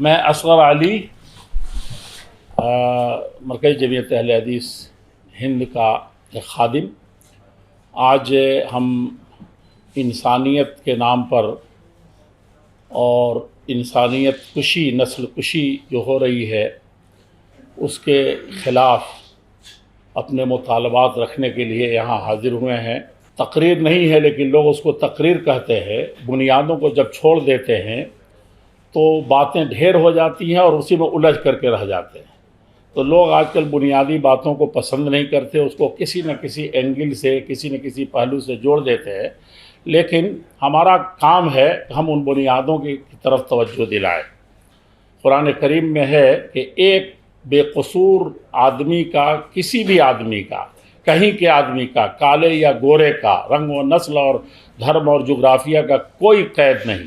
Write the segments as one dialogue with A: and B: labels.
A: میں اصغر علی مرکز جمعیت اہل حدیث ہند کا ایک خادم. آج ہم انسانیت کے نام پر اور انسانیت کشی، نسل کشی جو ہو رہی ہے اس کے خلاف اپنے مطالبات رکھنے کے لیے یہاں حاضر ہوئے ہیں. تقریر نہیں ہے لیکن لوگ اس کو تقریر کہتے ہیں. بنیادوں کو جب چھوڑ دیتے ہیں تو باتیں ڈھیر ہو جاتی ہیں اور اسی میں الجھ کر کے رہ جاتے ہیں. تو لوگ آج کل بنیادی باتوں کو پسند نہیں کرتے، اس کو کسی نہ کسی اینگل سے، کسی نہ کسی پہلو سے جوڑ دیتے ہیں. لیکن ہمارا کام ہے کہ ہم ان بنیادوں کی طرف توجہ دلائیں. قرآن کریم میں ہے کہ ایک بے قصور آدمی کا، کسی بھی آدمی کا، کہیں کے آدمی کا، کالے یا گورے کا، رنگ و نسل اور دھرم اور جغرافیہ کا کوئی قید نہیں،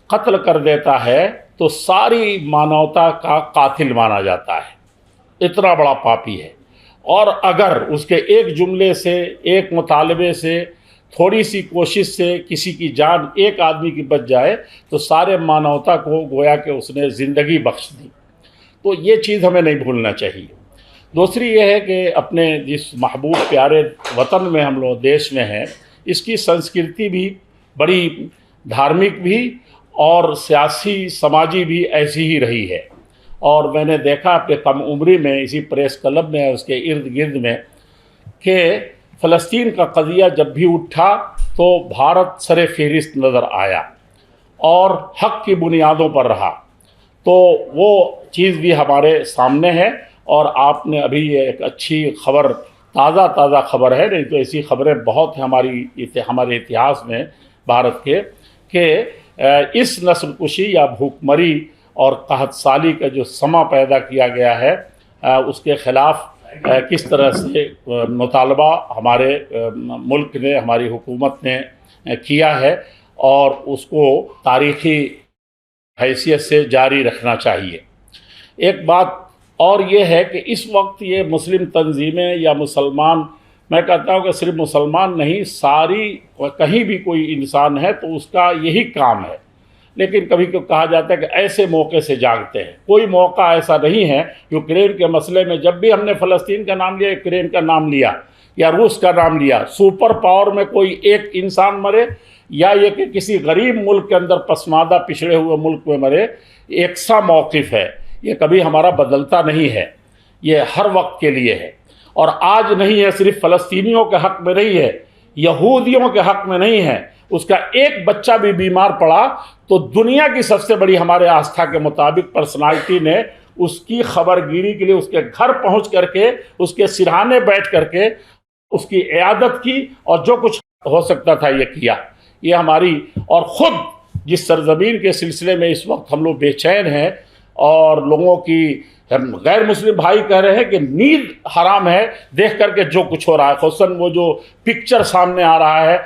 A: قتل کر دیتا ہے تو ساری مانوتا کا قاتل مانا جاتا ہے. اتنا بڑا پاپی ہے. اور اگر اس کے ایک جملے سے، ایک مطالبے سے، تھوڑی سی کوشش سے کسی کی جان ایک آدمی کی بچ جائے تو سارے مانوتا کو گویا کہ اس نے زندگی بخش دی. تو یہ چیز ہمیں نہیں بھولنا چاہیے. دوسری یہ ہے کہ اپنے جس محبوب پیارے وطن میں ہم لوگ دیش میں ہیں، اس کی سنسکرتی بھی بڑی دھارمک بھی اور سیاسی سماجی بھی ایسی ہی رہی ہے. اور میں نے دیکھا اپنے کم عمری میں اسی پریس کلب میں، اس کے ارد گرد میں، کہ فلسطین کا قضیہ جب بھی اٹھا تو بھارت سر فہرست نظر آیا اور حق کی بنیادوں پر رہا. تو وہ چیز بھی ہمارے سامنے ہے. اور آپ نے ابھی ایک اچھی خبر، تازہ خبر ہے، نہیں تو ایسی خبریں بہت ہیں ہمارے اتہاس میں بھارت کے، کہ اس نسل کشی یا بھوک مری اور قحط سالی کا جو سما پیدا کیا گیا ہے، اس کے خلاف کس طرح سے مطالبہ ہمارے ملک نے، ہماری حکومت نے کیا ہے اور اس کو تاریخی حیثیت سے جاری رکھنا چاہیے. ایک بات اور یہ ہے کہ اس وقت یہ مسلم تنظیمیں یا مسلمان، میں کہتا ہوں کہ صرف مسلمان نہیں، ساری کہیں بھی کوئی انسان ہے تو اس کا یہی کام ہے. لیکن کبھی کہا جاتا ہے کہ ایسے موقع سے جاگتے ہیں. کوئی موقع ایسا نہیں ہے. یوکرین کے مسئلے میں جب بھی ہم نے فلسطین کا نام لیا، یوکرین کا نام لیا یا روس کا نام لیا، سپر پاور میں کوئی ایک انسان مرے یا یہ کہ کسی غریب ملک کے اندر، پسماندہ پچھڑے ہوئے ملک میں مرے، یکساں موقف ہے. یہ کبھی ہمارا بدلتا نہیں ہے، یہ ہر وقت کے لیے ہے. اور آج نہیں ہے، صرف فلسطینیوں کے حق میں نہیں ہے، یہودیوں کے حق میں نہیں ہے. اس کا ایک بچہ بھی بیمار پڑا تو دنیا کی سب سے بڑی، ہمارے آستھا کے مطابق، پرسنالٹی نے اس کی خبر گیری کے لیے اس کے گھر پہنچ کر کے، اس کے سرہانے بیٹھ کر کے اس کی عیادت کی اور جو کچھ ہو سکتا تھا یہ کیا. یہ ہماری، اور خود جس سرزمین کے سلسلے میں اس وقت ہم لوگ بے چین ہیں اور لوگوں کی، غیر مسلم بھائی کہہ رہے ہیں کہ نیند حرام ہے دیکھ کر کے جو کچھ ہو رہا ہے، خصوصاً وہ جو پکچر سامنے آ رہا ہے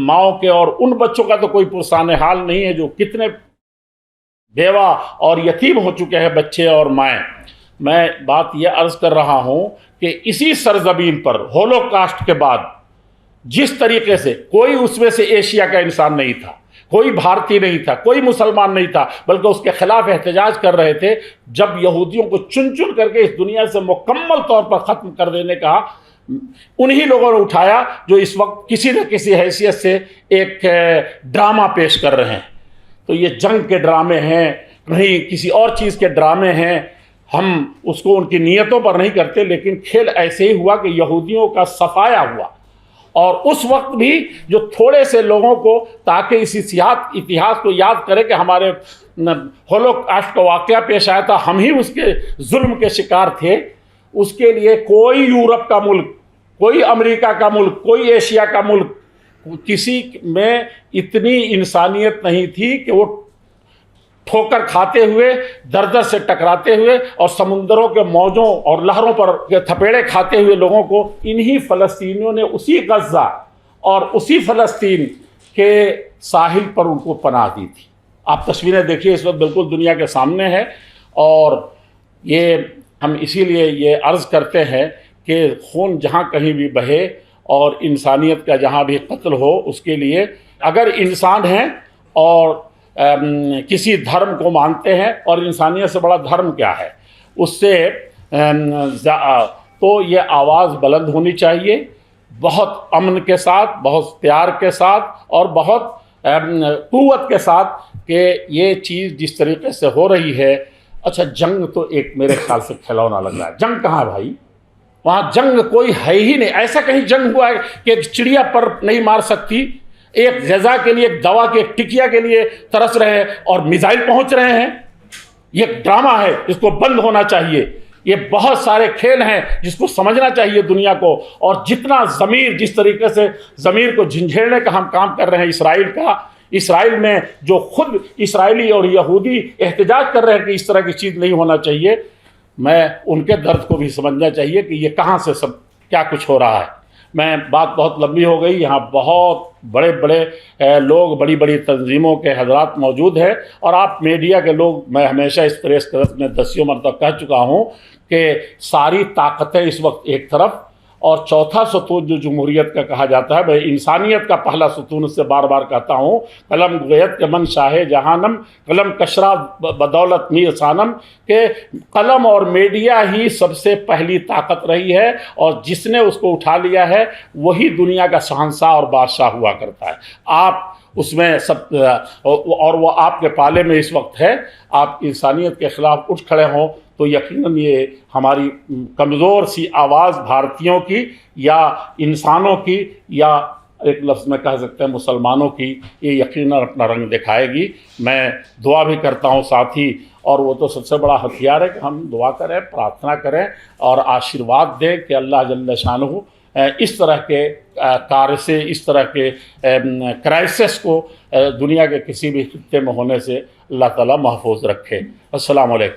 A: ماؤں کے، اور ان بچوں کا تو کوئی پرسان حال نہیں ہے جو کتنے بیوہ اور یتیم ہو چکے ہیں بچے اور مائیں. میں بات یہ عرض کر رہا ہوں کہ اسی سرزمین پر ہولوکاسٹ کے بعد جس طریقے سے کوئی اس میں سے ایشیا کا انسان نہیں تھا، کوئی بھارتی نہیں تھا، کوئی مسلمان نہیں تھا، بلکہ اس کے خلاف احتجاج کر رہے تھے. جب یہودیوں کو چن چن کر کے اس دنیا سے مکمل طور پر ختم کر دینے کا انہی لوگوں نے اٹھایا جو اس وقت کسی نہ کسی حیثیت سے ایک ڈرامہ پیش کر رہے ہیں. تو یہ جنگ کے ڈرامے ہیں، نہیں کسی اور چیز کے ڈرامے ہیں. ہم اس کو ان کی نیتوں پر نہیں کرتے، لیکن کھیل ایسے ہی ہوا کہ یہودیوں کا صفایا ہوا. اور اس وقت بھی جو تھوڑے سے لوگوں کو، تاکہ اسی اتہاس کو یاد کرے کہ ہمارے ہولوکاسٹ کا واقعہ پیش آیا تھا، ہم ہی اس کے ظلم کے شکار تھے، اس کے لیے کوئی یورپ کا ملک، کوئی امریکہ کا ملک، کوئی ایشیا کا ملک، کسی میں اتنی انسانیت نہیں تھی کہ وہ ٹھوکر کھاتے ہوئے، در در سے ٹکراتے ہوئے اور سمندروں کے موجوں اور لہروں پر تھپیڑے کھاتے ہوئے لوگوں کو، انہی فلسطینیوں نے اسی غزہ اور اسی فلسطین کے ساحل پر ان کو پناہ دی تھی. آپ تصویریں دیکھیے، اس وقت بالکل دنیا کے سامنے ہے. اور یہ ہم اسی لیے یہ عرض کرتے ہیں کہ خون جہاں کہیں بھی بہے اور انسانیت کا جہاں بھی قتل ہو، اس کے لیے اگر انسان ہیں اور کسی دھرم کو مانتے ہیں، اور انسانیت سے بڑا دھرم کیا ہے، اس سے تو یہ آواز بلند ہونی چاہیے، بہت امن کے ساتھ، بہت پیار کے ساتھ، اور بہت قوت کے ساتھ، کہ یہ چیز جس طریقے سے ہو رہی ہے. اچھا، جنگ تو ایک میرے خیال سے کھلونا لگ رہا ہے. جنگ کہاں ہے بھائی؟ وہاں جنگ کوئی ہے ہی نہیں. ایسا کہیں جنگ ہوا ہے کہ ایک چڑیا پر نہیں مار سکتی، ایک غذا کے لیے، ایک دوا کے، ایک ٹکیا کے لیے ترس رہے ہیں اور میزائل پہنچ رہے ہیں. یہ ڈرامہ ہے، اس کو بند ہونا چاہیے. یہ بہت سارے کھیل ہیں جس کو سمجھنا چاہیے دنیا کو. اور جتنا ضمیر، جس طریقے سے ضمیر کو جھنجھوڑنے کا ہم کام کر رہے ہیں اسرائیل کا، اسرائیل میں جو خود اسرائیلی اور یہودی احتجاج کر رہے ہیں کہ اس طرح کی چیز نہیں ہونا چاہیے، میں ان کے درد کو بھی سمجھنا چاہیے کہ یہ کہاں سے سب کیا کچھ ہو رہا ہے. میں بات بہت لمبی ہو گئی. یہاں بہت بڑے بڑے لوگ، بڑی بڑی تنظیموں کے حضرات موجود ہیں، اور آپ میڈیا کے لوگ، میں ہمیشہ اس پریس کلب میں 10 مرتبہ کہہ چکا ہوں کہ ساری طاقتیں اس وقت ایک طرف، اور چوتھا ستون جو جمہوریت کا کہا جاتا ہے، میں انسانیت کا پہلا ستون اس سے بار بار کہتا ہوں، قلم گویت کے من شاہ جہانم، قلم کشرا بدولت میر ثانم، کہ قلم اور میڈیا ہی سب سے پہلی طاقت رہی ہے، اور جس نے اس کو اٹھا لیا ہے وہی دنیا کا شہنشاہ اور بادشاہ ہوا کرتا ہے. آپ اس میں سب، اور وہ آپ کے پالے میں اس وقت ہے. آپ انسانیت کے خلاف اٹھ کھڑے ہوں تو یقیناً یہ ہماری کمزور سی آواز بھارتیوں کی، یا انسانوں کی، یا ایک لفظ میں کہہ سکتے ہیں مسلمانوں کی، یہ یقیناً اپنا رنگ دکھائے گی. میں دعا بھی کرتا ہوں ساتھ ہی، اور وہ تو سب سے بڑا ہتھیار ہے کہ ہم دعا کریں، پرارتھنا کریں اور آشیرواد دیں کہ اللہ جل شانہ اس طرح کے کارثے، اس طرح کے کرائسس کو دنیا کے کسی بھی خطے میں ہونے سے اللہ تعالیٰ محفوظ رکھے. السلام علیکم.